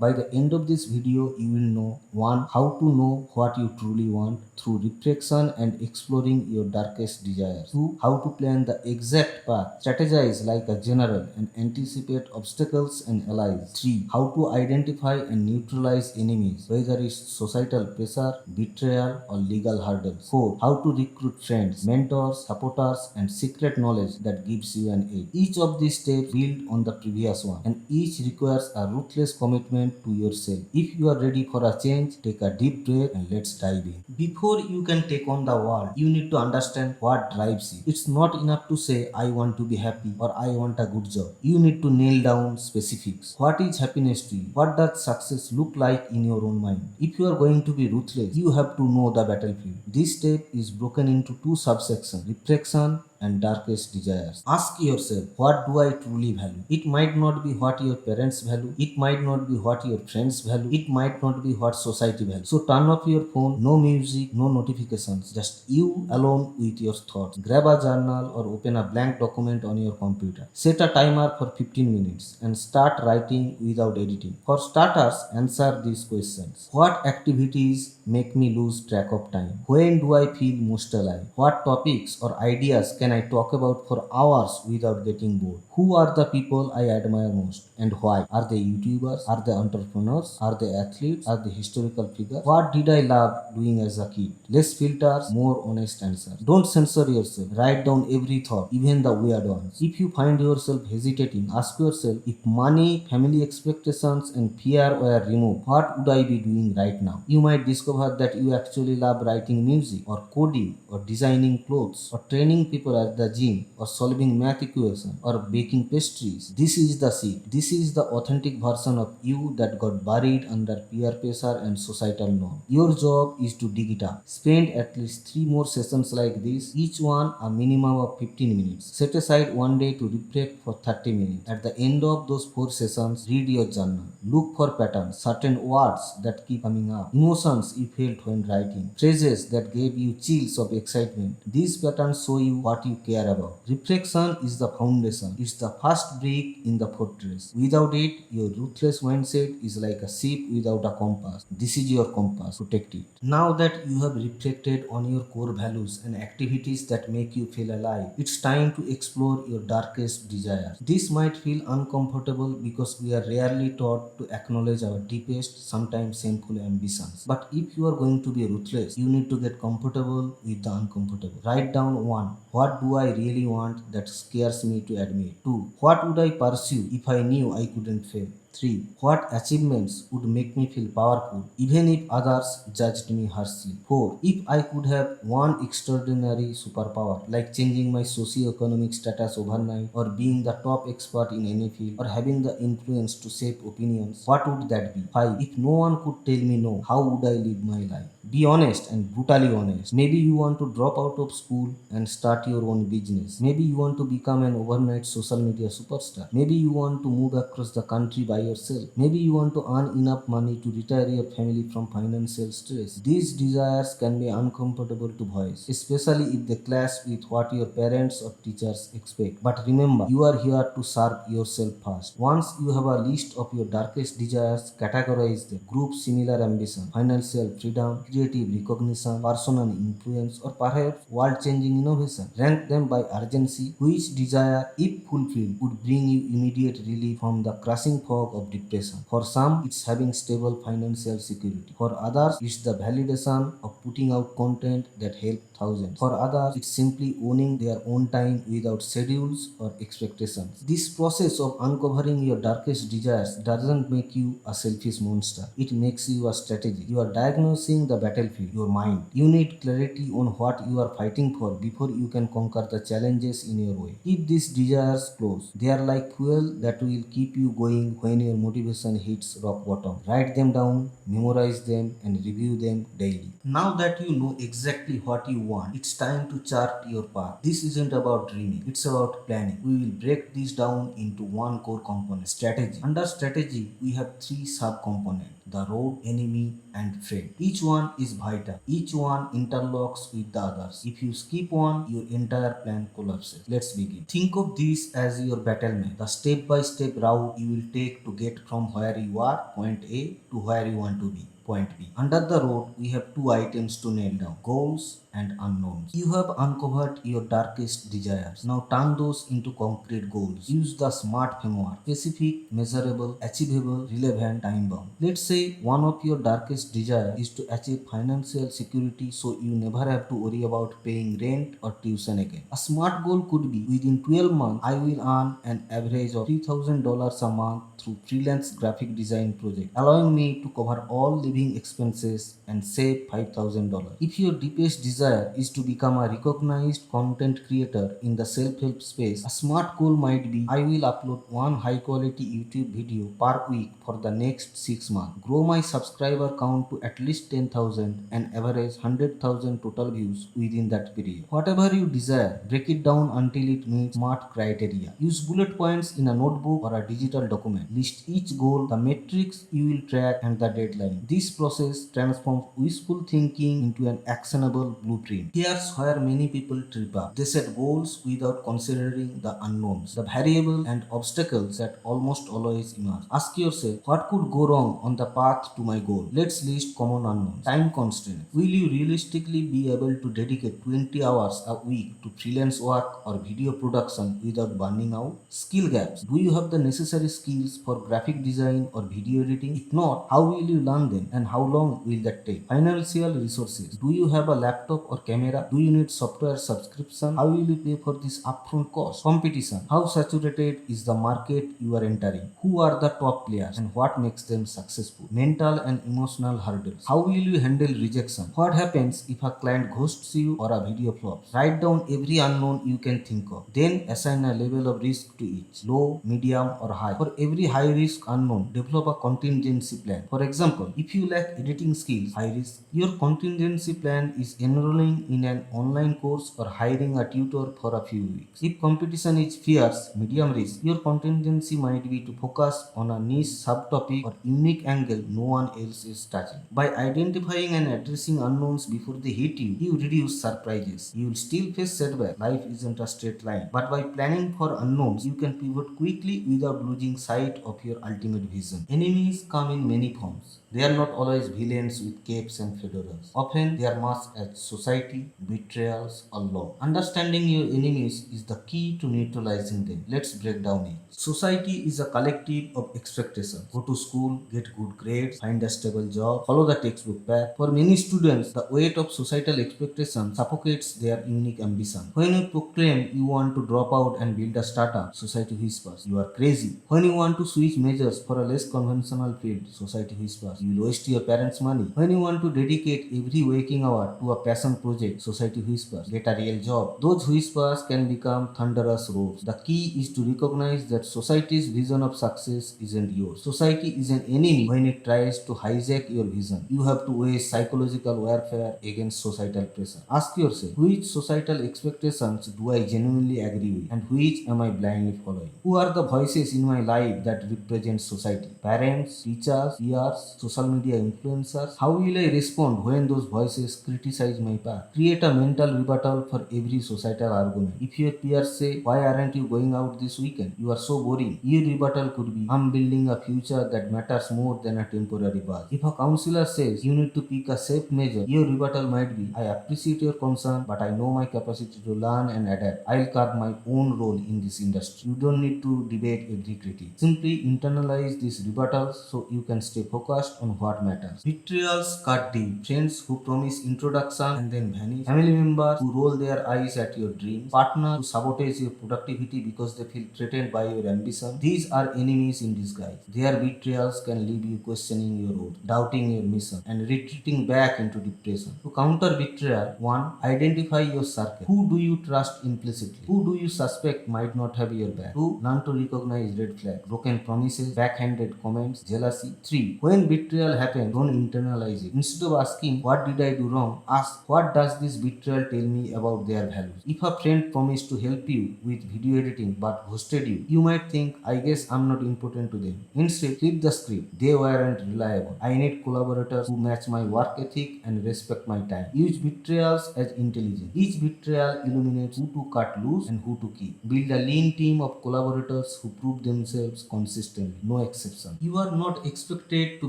By the end of this video, you will know 1. How to know what you truly want through reflection and exploring your darkest desires. 2. How to plan the exact path, strategize like a general, and anticipate obstacles and allies. 3. How to identify and neutralize enemies, whether it's societal pressure, betrayal, or legal hurdles. 4. How to recruit friends, mentors, supporters, and secret knowledge that gives you an edge. Each of these steps build on the previous one, and each requires a ruthless commitment to yourself. If you are ready for a change, take a deep breath and let's dive in. Before you can take on the world, you need to understand what drives you. It's not enough to say, I want to be happy or I want a good job. You need to nail down specifics. What is happiness to you? What does success look like in your own mind? If you are going to be ruthless, you have to know the battlefield. This step is broken into two subsections: reflection and darkest desires. Ask yourself, what do I truly value? It might not be what your parents value, it might not be what your friends value, it might not be what society values. So turn off your phone, no music, no notifications, just you alone with your thoughts. Grab a journal or open a blank document on your computer. Set a timer for 15 minutes and start writing without editing. For starters, answer these questions. What activities make me lose track of time? When do I feel most alive? What topics or ideas can I talk about for hours without getting bored? Who are the people I admire most and why? Are they YouTubers? Are they entrepreneurs? Are they athletes? Are they historical figures? What did I love doing as a kid? Less filters, more honest answers. Don't censor yourself. Write down every thought, even the weird ones. If you find yourself hesitating, ask yourself, if money, family expectations, and fear were removed, what would I be doing right now? You might discover that you actually love writing music, or coding, or designing clothes, or training people at the gym, or solving math equations, or baking pastries. This is the seed. This is the authentic version of you that got buried under peer pressure and societal norm. Your job is to dig it up. Spend at least 3 more sessions like this, each one a minimum of 15 minutes. Set aside one day to reflect for 30 minutes. At the end of those 4 sessions, read your journal. Look for patterns, certain words that keep coming up, emotions you felt when writing, phrases that gave you chills of excitement. These patterns show you what you care about. Reflection is the foundation. It's the first brick in the fortress. Without it, your ruthless mindset is like a ship without a compass. This is your compass. Protect it. Now that you have reflected on your core values and activities that make you feel alive, it's time to explore your darkest desires. This might feel uncomfortable because we are rarely taught to acknowledge our deepest, sometimes shameful ambitions. But if you are going to be ruthless, you need to get comfortable with the uncomfortable. Write down 1. What do I really want that scares me to admit? 2. What would I pursue if I knew I couldn't fail? 3. What achievements would make me feel powerful even if others judged me harshly? 4. If I could have one extraordinary superpower like changing my socio-economic status overnight, or being the top expert in any field, or having the influence to shape opinions, what would that be? 5. If no one could tell me no, how would I live my life? Be honest and brutally honest. Maybe you want to drop out of school and start your own business. Maybe you want to become an overnight social media superstar. Maybe you want to move across the country by yourself. Maybe you want to earn enough money to retire your family from financial stress. These desires can be uncomfortable to voice, especially if they clash with what your parents or teachers expect. But remember, you are here to serve yourself first. Once you have a list of your darkest desires, categorize them. Group similar ambition, financial freedom, creative recognition, personal influence, or perhaps world-changing innovation. Rank them by urgency. Which desire, if fulfilled, would bring you immediate relief from the crushing fog of depression? For some, it's having stable financial security. For others, it's the validation of putting out content that helps thousands. For others, it's simply owning their own time without schedules or expectations. This process of uncovering your darkest desires doesn't make you a selfish monster. It makes you a strategy. You are diagnosing the battlefield, your mind. You need clarity on what you are fighting for before you can conquer the challenges in your way. Keep these desires close. They are like fuel that will keep you going when your motivation hits rock bottom. Write them down, memorize them, and review them daily. Now that you know exactly what you want, it's time to chart your path. This isn't about dreaming, it's about planning. We will break this down into one core component: strategy. Under strategy, we have 3 sub-components: the road, enemy, and friend. Each one is vital. Each one interlocks with the others. If you skip one, your entire plan collapses. Let's begin. Think of this as your battle map, the step-by-step route you will take to to get from where you are, point A, to where you want to be, point B. Under the road, we have two items to nail down: goals and unknowns. You have uncovered your darkest desires. Now turn those into concrete goals. Use the SMART framework: specific, measurable, achievable, relevant, time bound. Let's say one of your darkest desires is to achieve financial security so you never have to worry about paying rent or tuition again. A SMART goal could be: within 12 months, I will earn an average of $3,000 a month through freelance graphic design project, allowing me to cover all living expenses and save $5,000. If your deepest desire is to become a recognized content creator in the self-help space, a SMART goal might be: I will upload one high-quality YouTube video per week for the next 6 months, grow my subscriber count to at least 10,000 and average 100,000 total views within that period. Whatever you desire, break it down until it meets SMART criteria. Use bullet points in a notebook or a digital document. List each goal, the metrics you will track, and the deadline. This process transforms wishful thinking into an actionable blueprint. Here's where many people trip up. They set goals without considering the unknowns, the variables and obstacles that almost always emerge. Ask yourself, what could go wrong on the path to my goal? Let's list common unknowns. Time constraints. Will you realistically be able to dedicate 20 hours a week to freelance work or video production without burning out? Skill gaps. Do you have the necessary skills for graphic design or video editing? If not, how will you learn them and how long will that take? Financial resources. Do you have a laptop or camera? Do you need software subscription? How will you pay for this upfront cost? Competition. How saturated is the market you are entering? Who are the top players and what makes them successful? Mental and emotional hurdles. How will you handle rejection? What happens if a client ghosts you or a video flops? Write down every unknown you can think of. Then assign a level of risk to each: low, medium, or high. For every high risk unknown, develop a contingency plan. For example, if you lack editing skills, high risk, your contingency plan is enrolling in an online course or hiring a tutor for a few weeks. If competition is fierce, medium risk, your contingency might be to focus on a niche subtopic or unique angle no one else is touching. By identifying and addressing unknowns before they hit you, you reduce surprises. You will still face setbacks. Life isn't a straight line. But by planning for unknowns, you can pivot quickly without losing sight of your ultimate vision. Enemies come in many forms. They are not always villains with capes and fedoras. Often they are masked as society, betrayals, or law. Understanding your enemies is the key to neutralizing them. Let's break down it. Society is a collective of expectations. Go to school, get good grades, find a stable job, follow the textbook path. For many students, the weight of societal expectations suffocates their unique ambition. When you proclaim you want to drop out and build a startup, society whispers, you are crazy. When you want to switch majors for a less conventional field, society whispers, you will waste your parents' money. When you want to dedicate every waking hour to a passion project, society whispers, get a real job. Those whispers can become thunderous roars. The key is to recognize that society's vision of success isn't yours. Society is an enemy when it tries to hijack your vision. You have to wage psychological warfare against societal pressure. Ask yourself, which societal expectations do I genuinely agree with and which am I blindly following? Who are the voices in my life that represent society? Parents, teachers, peers, social media influencers? How will I respond when those voices criticize my path? Create a mental rebuttal for every societal argument. If your peers say, why aren't you going out this weekend? You are so boring. Your rebuttal could be, I'm building a future that matters more than a temporary buzz. If a counselor says you need to pick a safe major, your rebuttal might be, I appreciate your concern, but I know my capacity to learn and adapt. I'll carve my own role in this industry. You don't need to debate every critique. Simply internalize these rebuttals so you can stay focused on what matters. Betrayals cut deep. Friends who promise introduction and then vanish. Family members who roll their eyes at your dreams. Partners who sabotage your productivity because they feel threatened by your ambition. These are enemies in disguise. Their betrayals can leave you questioning your oath, doubting your mission, and retreating back into depression. To counter betrayal, 1. Identify your circle. Who do you trust implicitly? Who do you suspect might not have your back? 2. Learn to recognize red flags, broken promises, backhanded comments, jealousy. 3. When betrayal happens, happens, don't internalize it. Instead of asking, what did I do wrong? Ask, what does this betrayal tell me about their values? If a friend promised to help you with video editing but ghosted you, you might think, I guess I'm not important to them. Instead, flip the script. They weren't reliable. I need collaborators who match my work ethic and respect my time. Use betrayals as intelligence. Each betrayal illuminates who to cut loose and who to keep. Build a lean team of collaborators who prove themselves consistently, no exception. You are not expected to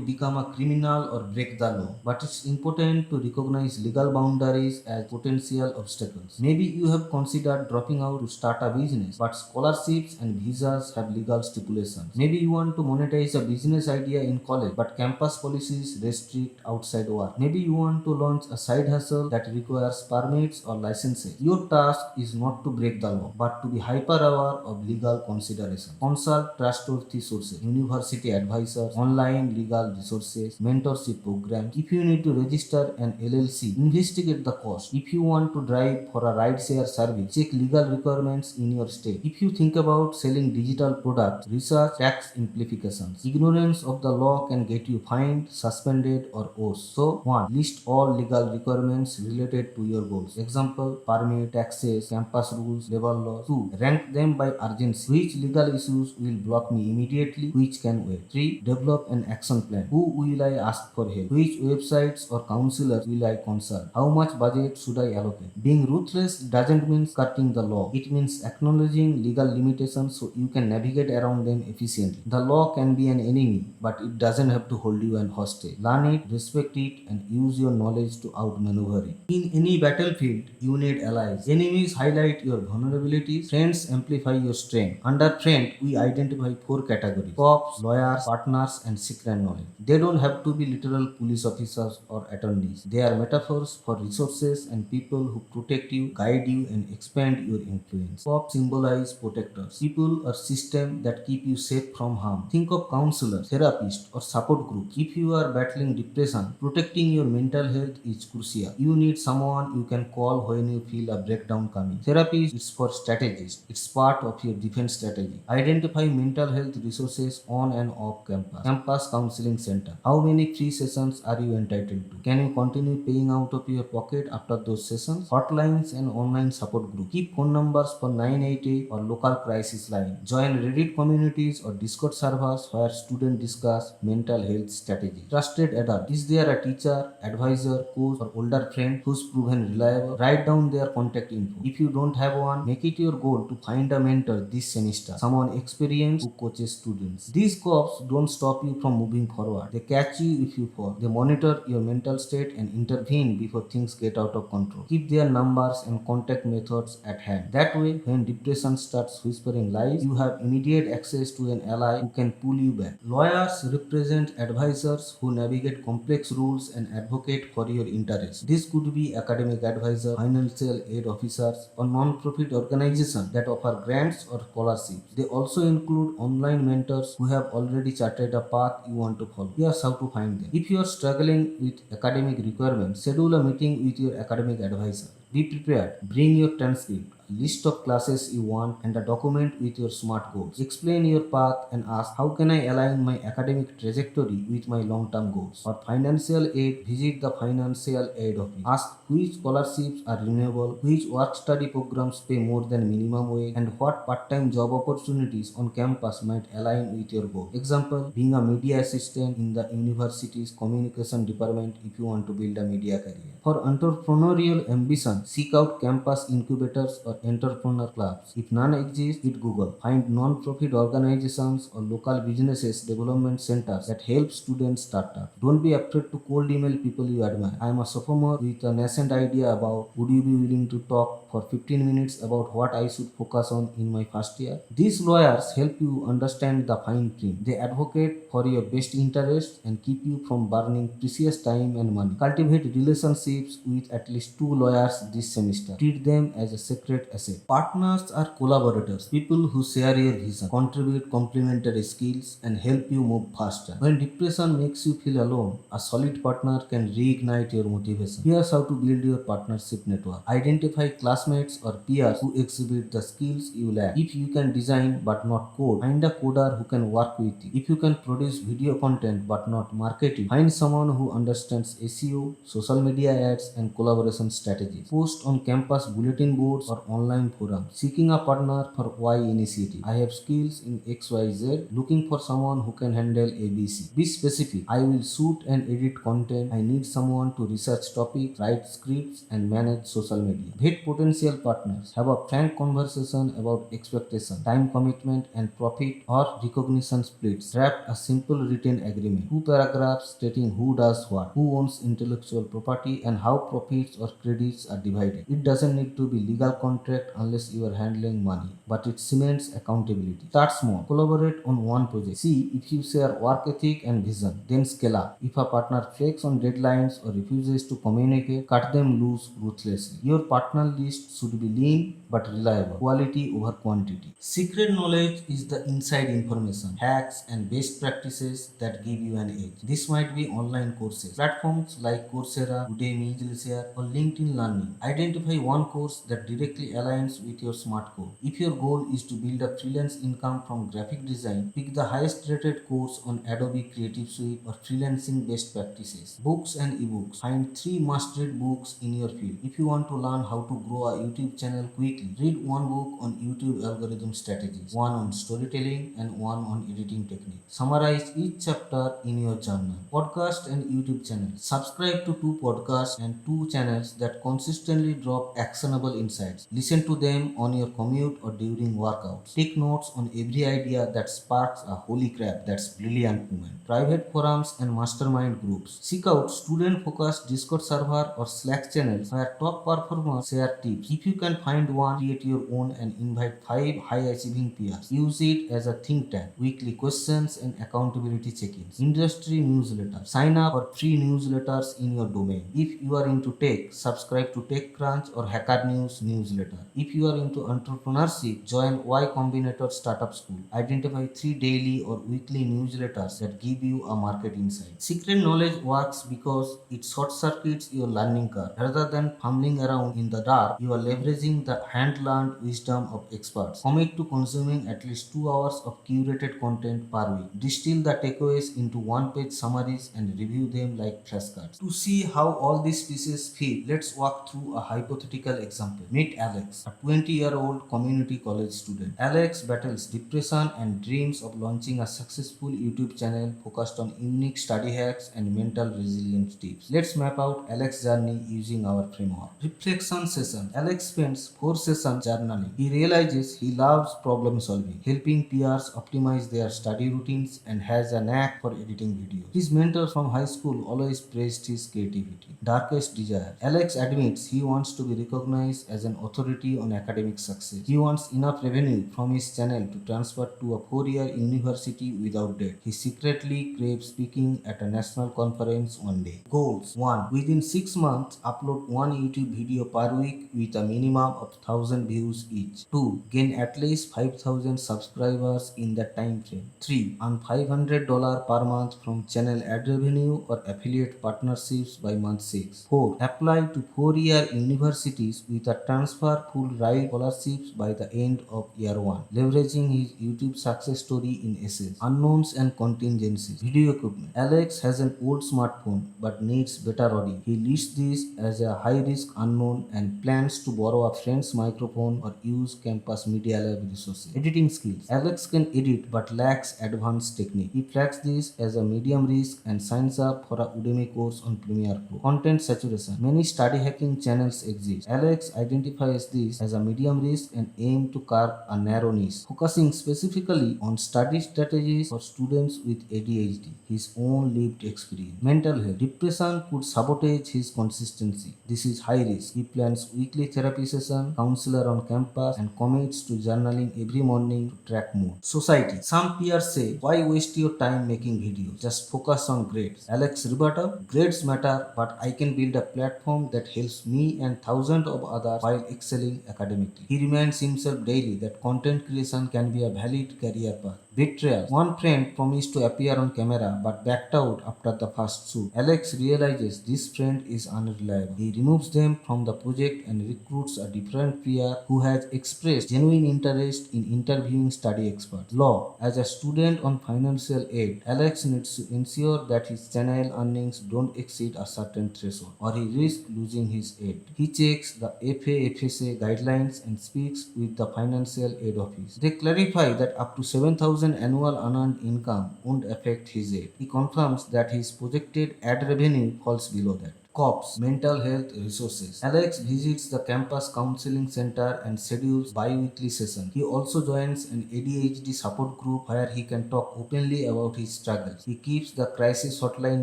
become a criminal or break the law, but it's important to recognize legal boundaries as potential obstacles. Maybe you have considered dropping out to start a business, but scholarships and visas have legal stipulations. Maybe you want to monetize a business idea in college, but campus policies restrict outside work. Maybe you want to launch a side hustle that requires permits or licenses. Your task is not to break the law, but to be hyper aware of legal considerations. Consult trustworthy sources, university advisors, online legal resources, mentorship programs. If you need to register an LLC, investigate the cost. If you want to drive for a ride-share service, check legal requirements in your state. If you think about selling digital products, research tax implications. Ignorance of the law can get you fined, suspended, or worse. So, 1. List all legal requirements related to your goals. Example, permit, taxes, campus rules, labor laws. 2. Rank them by urgency. Which legal issues will block me immediately? Which can wait? 3. Develop an action plan. Who will I ask for help? Which websites or counselors will I consult? How much budget should I allocate? Being ruthless doesn't mean cutting the law. It means acknowledging legal limitations so you can navigate around them efficiently. The law can be an enemy, but it doesn't have to hold you an hostage. Learn it, respect it, and use your knowledge to outmaneuver it. In any battlefield, you need allies. Enemies highlight your vulnerabilities. Friends amplify your strength. Under friend, we identify four categories: cops, lawyers, partners, and secret knowledge. They don't have to be literal police officers or attorneys. They are metaphors for resources and people who protect you, guide you, and expand your influence. Cops symbolize protectors, people or systems that keep you safe from harm. Think of counselors, therapists, or support groups. If you are battling depression, protecting your mental health is crucial. You need someone you can call when you feel a breakdown coming. Therapy is for strategists. It's part of your defense strategy. Identify mental health resources on and off campus. Campus counseling center. How many free sessions are you entitled to? Can you continue paying out of your pocket after those sessions? Hotlines and online support groups. Keep phone numbers for 988 or local crisis line. Join Reddit communities or Discord servers where students discuss mental health strategy. Trusted adult. Is there a teacher, advisor, coach, or older friend who's proven reliable? Write down their contact info. If you don't have one, make it your goal to find a mentor this semester. Someone experienced who coaches students. These cops don't stop you from moving forward. They catch you if you fall. They monitor your mental state and intervene before things get out of control. Keep their numbers and contact methods at hand. That way, when depression starts whispering lies, you have immediate access to an ally who can pull you back. Lawyers represent advisors who navigate complex rules and advocate for your interests. This could be academic advisor, financial aid officers, or non-profit organizations that offer grants or scholarships. They also include online mentors who have already charted a path you want to follow. Here's how to find them. If you are struggling with academic requirements, schedule a meeting with your academic advisor. Be prepared. Bring your transcript, a list of classes you want, and a document with your SMART goals. Explain your path and ask, how can I align my academic trajectory with my long-term goals? For financial aid, visit the financial aid office. Ask which scholarships are renewable, which work-study programs pay more than minimum wage, and what part-time job opportunities on campus might align with your goal. Example, being a media assistant in the university's communication department if you want to build a media career. For entrepreneurial ambition, seek out campus incubators or entrepreneur clubs. If none exist, hit Google. Find non-profit organizations or local businesses development centers that help students start up. Don't be afraid to cold email people you admire. I am a sophomore with a nascent idea about, would you be willing to talk for 15 minutes about what I should focus on in my first year? These lawyers help you understand the fine print. They advocate for your best interests and keep you from burning precious time and money. Cultivate relationships with at least two lawyers this semester. Treat them as a sacred separate asset. Partners are collaborators, people who share your vision, contribute complementary skills, and help you move faster. When depression makes you feel alone, a solid partner can reignite your motivation. Here's how to build your partnership network. Identify classmates or peers who exhibit the skills you lack. If you can design but not code, find a coder who can work with you. If you can produce video content but not market it, find someone who understands SEO, social media ads, and collaboration strategies. Post on campus bulletin boards or online forums. Seeking a partner for Y initiative. I have skills in XYZ, looking for someone who can handle ABC. Be specific. I will shoot and edit content. I need someone to research topics, write scripts, and manage social media. Vet potential partners. Have a frank conversation about expectation, time commitment, and profit or recognition splits. Draft a simple written agreement. Two paragraphs stating who does what, who owns intellectual property, and how profits or credits are divided. It doesn't need to be legal contract unless you are handling money, but it cements accountability. Start small. Collaborate on one project. See if you share work ethic and vision, then scale up. If a partner flakes on deadlines or refuses to communicate, cut them loose ruthlessly. Your partner list should be lean but reliable. Quality over quantity. Secret knowledge is the inside information, hacks, and best practices that give you an edge. This might be online courses, platforms like Coursera, Udemy, Skillshare, or LinkedIn Learning. Identify one course that directly aligns with your smart goal. If your goal is to build a freelance income from graphic design, pick the highest rated course on Adobe Creative Suite or freelancing best practices. Books and ebooks. Find 3 must-read books in your field. If you want to learn how to grow a YouTube channel quickly, read one book on YouTube algorithm strategies, one on storytelling, and one on editing techniques. Summarize each chapter in your journal. Podcast and YouTube channels. Subscribe to 2 podcasts and 2 channels that consistently drop actionable insights. Listen to them on your commute or during workouts. Take notes on every idea that sparks a holy crap, that's brilliant moment. Private forums and mastermind groups. Seek out student focused Discord server or Slack channels where top performers share tips. If you can find one, create your own and invite 5 high achieving peers. Use it as a think tank. Weekly questions and accountability check-ins. Industry newsletter. Sign up for free newsletters in your domain. If you are into tech, subscribe to TechCrunch or Hacker News newsletter. If you are into entrepreneurship, join Y Combinator Startup School. Identify 3 daily or weekly newsletters that give you a market insight. Secret knowledge works because it short circuits your learning curve. Rather than fumbling around in the dark, you are leveraging the hand-learned wisdom of experts. Commit to consuming at least 2 hours of curated content per week. Distill the takeaways into one-page summaries and review them like flashcards. To see how all these pieces fit, let's walk through a hypothetical example. Meet Alex, a 20-year-old community college student. Alex battles depression and dreams of launching a successful YouTube channel focused on unique study hacks and mental resilience tips. Let's map out Alex's journey using our framework. Reflection session. Alex spends 4 sessions journaling. He realizes he loves problem solving, helping peers optimize their study routines, and has a knack for editing videos. His mentors from high school always praised his creativity. Darkest desire. Alex admits he wants to be recognized as an authority on academic success. He wants enough revenue from his channel to transfer to a 4-year university without debt. He secretly craves speaking at a national conference one day. Goals. 1. Within 6 months, upload 1 YouTube video per week with a minimum of 1000 views each. 2. Gain at least 5000 subscribers in that time frame. 3. Earn $500 per month from channel ad revenue or affiliate partnerships by month 6. 4. Apply to 4-year universities with a transfer full ride scholarships by the end of year 1. Leveraging his YouTube success story in essays. Unknowns and contingencies. Video equipment. Alex has an old smartphone but needs better audio. He lists this as a high risk unknown and plans to borrow a friend's microphone or use campus media lab resources. Editing skills. Alex can edit but lacks advanced technique. He flags this as a medium risk and signs up for a Udemy course on Premiere Pro. Content saturation. Many study hacking channels exist. Alex identifies this as a medium risk and aim to carve a narrow niche, focusing specifically on study strategies for students with ADHD. His own lived experience. Mental health. Depression could sabotage his consistency. This is high risk. He plans weekly therapy session, counselor on campus, and commits to journaling every morning to track mood. Society. Some peers say, why waste your time making videos? Just focus on grades. Alex rebuttal. Grades matter, but I can build a platform that helps me and thousands of others while excelling academically. He reminds himself daily that content creation can be a valid career path. Betrayals. One friend promised to appear on camera but backed out after the first shoot. Alex realizes this friend is unreliable. He removes them from the project and recruits a different peer who has expressed genuine interest in interviewing study experts. Law. As a student on financial aid, Alex needs to ensure that his channel earnings don't exceed a certain threshold or he risks losing his aid. He checks the FAFSA guidelines and speaks with the financial aid office. They clarify that up to 7,000 annual unearned income won't affect his aid. He confirms that his projected ad revenue falls below that. COPS, Mental Health Resources. Alex visits the campus counseling center and schedules bi-weekly sessions. He also joins an ADHD support group where he can talk openly about his struggles. He keeps the crisis hotline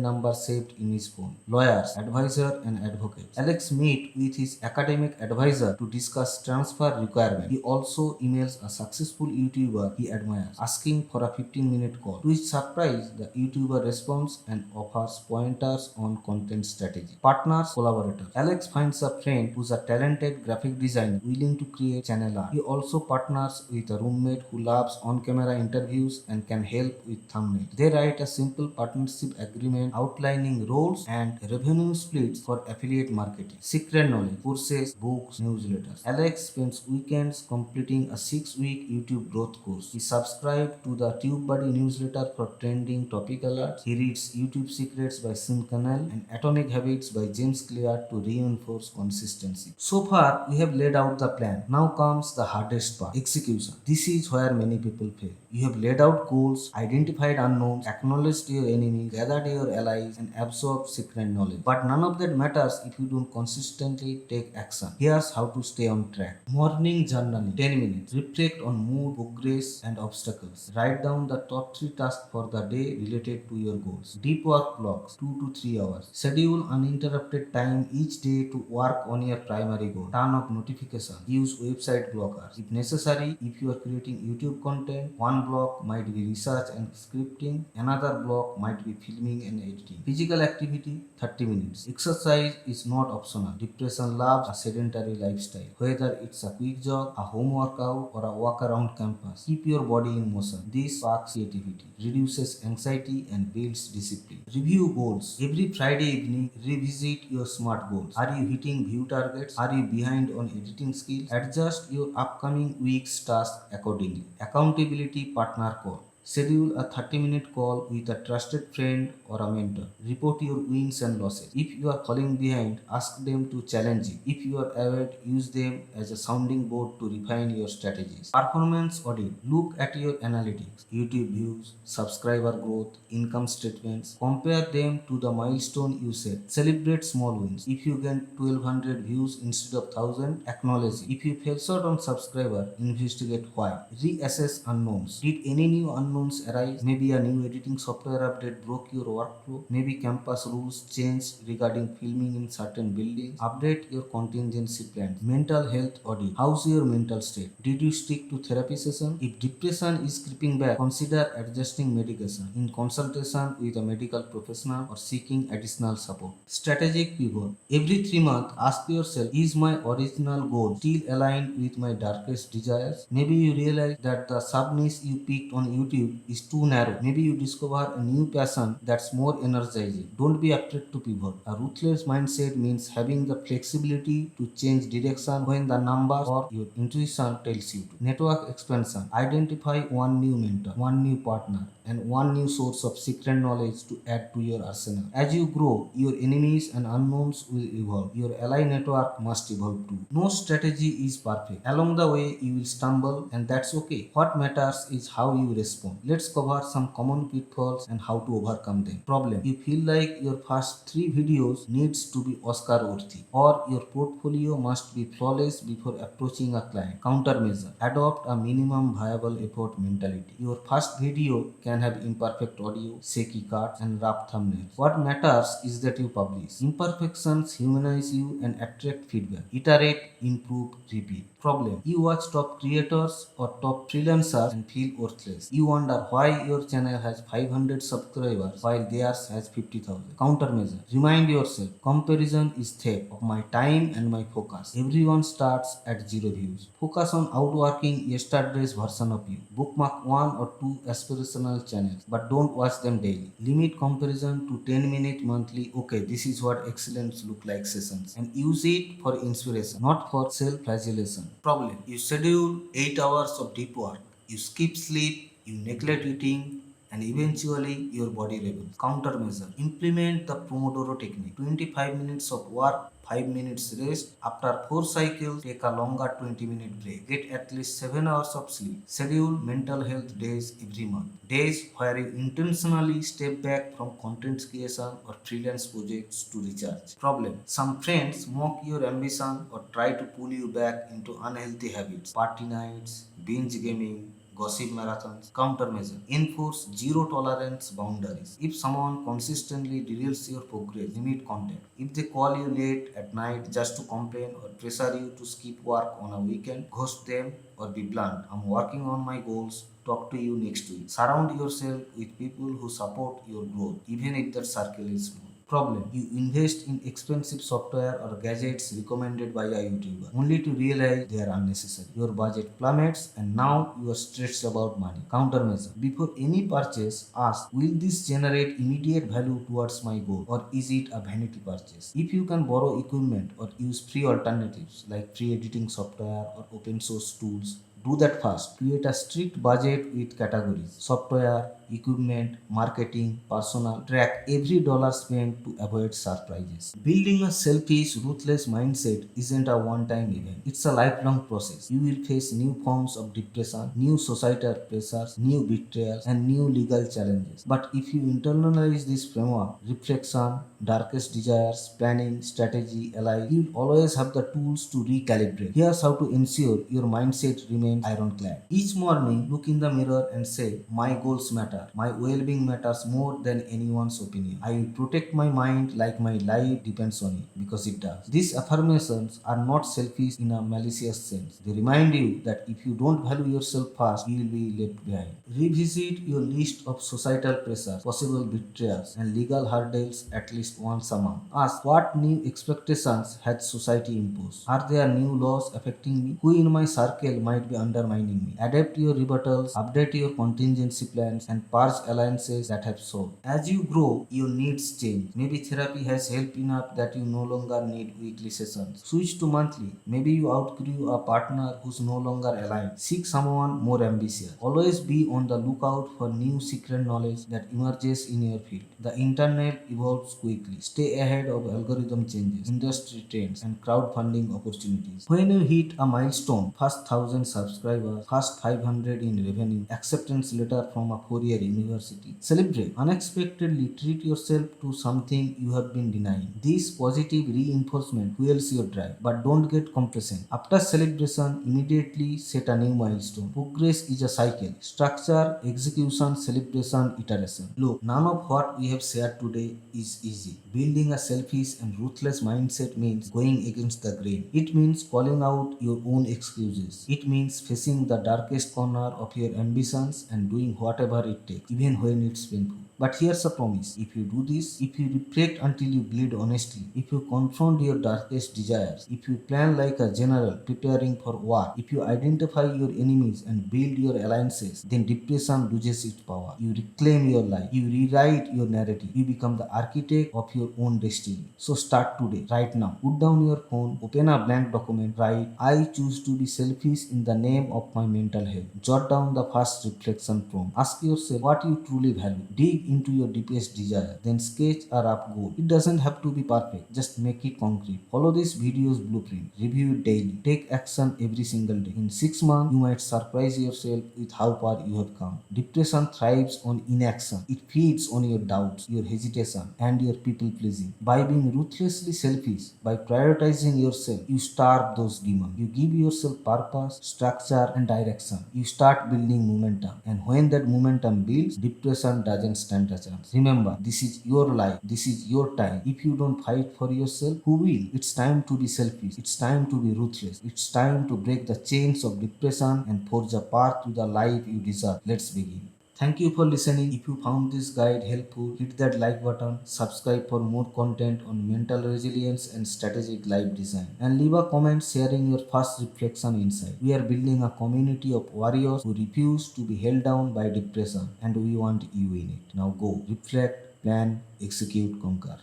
number saved in his phone. Lawyers, advisor and advocates. Alex meets with his academic advisor to discuss transfer requirements. He also emails a successful YouTuber he admires, asking for a 15-minute call. To his surprise, the YouTuber responds and offers pointers on content strategy. Partners, collaborators. Alex finds a friend who's a talented graphic designer willing to create channel art. He also partners with a roommate who loves on-camera interviews and can help with thumbnails. They write a simple partnership agreement outlining roles and revenue splits for affiliate marketing. Secret knowledge, courses, books, newsletters. Alex spends weekends completing a 6-week YouTube growth course. He subscribes to the TubeBuddy newsletter for trending topic alerts. He reads YouTube Secrets by Sim Cannell and Atomic Habits by James Clear to reinforce consistency. So far, we have laid out the plan. Now comes the hardest part, execution. This is where many people fail. You have laid out goals, identified unknowns, acknowledged your enemies, gathered your allies, and absorbed secret knowledge. But none of that matters if you don't consistently take action. Here's how to stay on track. Morning journaling, 10 minutes. Reflect on mood, progress, and obstacles. Write down the top 3 tasks for the day related to your goals. Deep work blocks, 2 to 3 hours. Schedule uninterrupted time each day to work on your primary goal. Turn off notifications. Use website blockers. If necessary, if you are creating YouTube content, one block might be research and scripting, another block might be filming and editing. Physical activity, 30 minutes. Exercise is not optional. Depression loves a sedentary lifestyle. Whether it's a quick jog, a home workout, or a walk around campus, keep your body in motion. This sparks creativity, reduces anxiety, and builds discipline. Review goals. Every Friday evening, revisit your SMART goals. Are you hitting view targets? Are you behind on editing skills? Adjust your upcoming week's tasks accordingly. Accountability partner call. Schedule a 30-minute call with a trusted friend or a mentor. Report your wins and losses. If you are falling behind, ask them to challenge you. If you are ahead, use them as a sounding board to refine your strategies. Performance audit. Look at your analytics, YouTube views, subscriber growth, income statements. Compare them to the milestone you set. Celebrate small wins. If you gain 1200 views instead of 1000, acknowledge it. If you fell short on subscriber, investigate why. Reassess unknowns. Did any new unknowns arise? Maybe a new editing software update broke your workflow. Maybe campus rules changed regarding filming in certain buildings. Update your contingency plans. Mental health audit. How's your mental state? Did you stick to therapy session? If depression is creeping back, consider adjusting medication in consultation with a medical professional or seeking additional support. Strategic pivot. Every 3 months, ask yourself, is my original goal still aligned with my darkest desires? Maybe you realize that the sub niche you picked on YouTube is too narrow. Maybe you discover a new passion that's more energizing. Don't be afraid to pivot. A ruthless mindset means having the flexibility to change direction when the numbers or your intuition tells you to. Network expansion. Identify one new mentor, one new partner, and one new source of secret knowledge to add to your arsenal. As you grow, your enemies and unknowns will evolve. Your ally network must evolve too. No strategy is perfect. Along the way, you will stumble, and that's okay. What matters is how you respond. Let's cover some common pitfalls and how to overcome them. Problem. You feel like your first 3 videos needs to be Oscar worthy, or your portfolio must be flawless before approaching a client. Countermeasure. Adopt a minimum viable effort mentality. Your first video can can have imperfect audio, shaky cards, and rough thumbnails. What matters is that you publish. Imperfections humanize you and attract feedback. Iterate, improve, repeat. Problem: you watch top creators or top freelancers and feel worthless. You wonder why your channel has 500 subscribers while theirs has 50,000. Countermeasure: remind yourself, comparison is theft of my time and my focus. Everyone starts at zero views. Focus on outworking yesterday's version of you. Bookmark one or two aspirational channels, but don't watch them daily. Limit comparison to 10-minute monthly. Okay, this is what excellence look like sessions, and use it for inspiration, not for self-flagellation. Problem: you schedule 8 hours of deep work. You skip sleep, you neglect eating, and eventually your body rebels. Countermeasure: implement the Pomodoro technique. 25 minutes of work, 5 minutes rest. After 4 cycles, take a longer 20-minute break. Get at least 7 hours of sleep. Schedule mental health days every month. Days where you intentionally step back from content creation or freelance projects to recharge. Problem: some friends mock your ambition or try to pull you back into unhealthy habits. Party nights, binge gaming, gossip marathons. Countermeasure: enforce zero tolerance boundaries. If someone consistently derails your progress, limit contact. If they call you late at night just to complain or pressure you to skip work on a weekend, ghost them or be blunt. I'm working on my goals. Talk to you next week. Surround yourself with people who support your growth, even if that circle is small. Problem: you invest in expensive software or gadgets recommended by a YouTuber only to realize they are unnecessary. Your budget plummets and now you are stressed about money. Countermeasure: before any purchase, ask, will this generate immediate value towards my goal, or is it a vanity purchase? If you can borrow equipment or use free alternatives like free editing software or open source tools, do that fast. Create a strict budget with categories: software, equipment, marketing, personal. Track every dollar spent to avoid surprises. Building a selfish, ruthless mindset isn't a one-time event. It's a lifelong process. You will face new forms of depression, new societal pressures, new betrayals, and new legal challenges. But if you internalize this framework, reflection, darkest desires, planning, strategy, ally, you'll always have the tools to recalibrate. Here's how to ensure your mindset remains ironclad. Each morning, look in the mirror and say, my goals matter. My well-being matters more than anyone's opinion. I will protect my mind like my life depends on it, because it does. These affirmations are not selfish in a malicious sense. They remind you that if you don't value yourself first, you will be left behind. Revisit your list of societal pressures, possible betrayals, and legal hurdles at least once a month. Ask, what new expectations has society imposed? Are there new laws affecting me? Who in my circle might be undermining me? Adapt your rebuttals, update your contingency plans, and purge alliances that have sold. As you grow, your needs change. Maybe therapy has helped enough that you no longer need weekly sessions. Switch to monthly. Maybe you outgrew a partner who's no longer aligned. Seek someone more ambitious. Always be on the lookout for new secret knowledge that emerges in your field. The internet evolves quickly. Stay ahead of algorithm changes, industry trends, and crowdfunding opportunities. When you hit a milestone, first 1,000 subscribers, first 500 in revenue, acceptance letter from a 4-year university, celebrate. Unexpectedly treat yourself to something you have been denying. This positive reinforcement fuels your drive, but don't get complacent. After celebration, immediately set a new milestone. Progress is a cycle. Structure, execution, celebration, iteration. Look, none of what we have shared today is easy. Building a selfish and ruthless mindset means going against the grain. It means calling out your own excuses. It means facing the darkest corner of your ambitions and doing whatever it takes, even when it's painful. But here's a promise. If you do this, if you reflect until you bleed honestly, if you confront your darkest desires, if you plan like a general preparing for war, if you identify your enemies and build your alliances, then depression loses its power. You reclaim your life. You rewrite your narrative. You become the architect of your own destiny. So start today, right now. Put down your phone, open a blank document, write, I choose to be selfish in the name of my mental health. Jot down the first reflection prompt. Ask yourself what you truly value. Dig into your deepest desire. Then sketch a rough goal. It doesn't have to be perfect. Just make it concrete. Follow this video's blueprint. Review it daily. Take action every single day. In 6 months, you might surprise yourself with how far you have come. Depression thrives on inaction. It feeds on your doubts, your hesitation, and your people pleasing. By being ruthlessly selfish, by prioritizing yourself, you starve those demons. You give yourself purpose, structure, and direction. You start building momentum. And when that momentum builds, depression doesn't stand a chance. Remember, this is your life. This is your time. If you don't fight for yourself, who will? It's time to be selfish. It's time to be ruthless. It's time to break the chains of depression and forge a path to the life you deserve. Let's begin. Thank you for listening. If you found this guide helpful, hit that like button, subscribe for more content on mental resilience and strategic life design, and leave a comment sharing your first reflection insight. We are building a community of warriors who refuse to be held down by depression, and we want you in it. Now go, reflect, plan, execute, conquer.